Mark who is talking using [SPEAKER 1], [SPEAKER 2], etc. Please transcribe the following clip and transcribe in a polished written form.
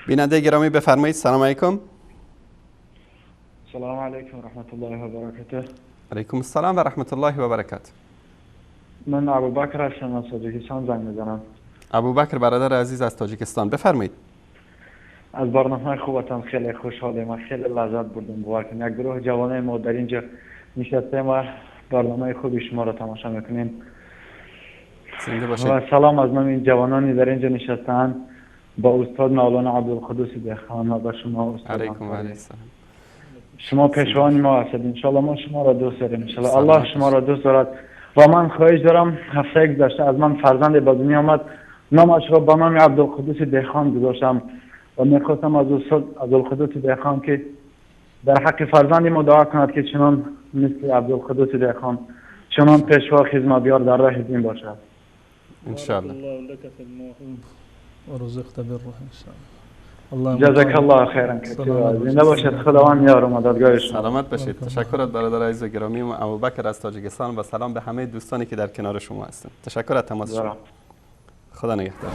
[SPEAKER 1] بیننده گرامی بفرمایید. سلام علیکم.
[SPEAKER 2] سلام علیکم و رحمت الله و برکاته.
[SPEAKER 1] علیکم السلام و رحمت الله و برکاته.
[SPEAKER 2] من ابوبکر هستم از تاجیکستان زنگ میزنم.
[SPEAKER 1] ابوبکر برادر عزیز از تاجیکستان، بفرمایید.
[SPEAKER 2] از برنامه خوبتان خیلی خوشحالم و خیلی لذت بردم. واقعا یک گروه جوانای ما در اینجا نشستیم و برنامه خوبی شما را تماشا میکنیم.
[SPEAKER 1] زنده باشید.
[SPEAKER 2] و سلام از این جوانانی در اینجا نشستند با استاد مولانا عبدالقدوس دهخان و با شما استاد.
[SPEAKER 1] علیکم و علیکم السلام.
[SPEAKER 2] شما پیشوان ما هستید. انشالله ما شما را دوست داریم. انشالله الله شما را دوست دارد. و من خواهش دارم هفته گذشته از من فرزند به دنیا آمد، نامش را با نام عبدالقدوس دهخان گذاشتم و میخواستم از استاد عبدالقدوس دهخان که در حق فرزند ما دعا کند که چنان مثل عبدالقدوس دهخان چنان پیشوا خدمتیار در راه دین باشد.
[SPEAKER 1] انشالله.
[SPEAKER 3] ورزقت بره ان شاء الله.
[SPEAKER 2] جزاک الله خیرا کثیرا. زنده باشد. خداوند یار و مددگار شما.
[SPEAKER 1] سلامت باشید. تشکر از برادر عزیز و گرامی ابوبکر از تاجیکستان و سلام به همه دوستانی که در کنار شما هستند. تشکر از تماس شما. خدا نگهدار.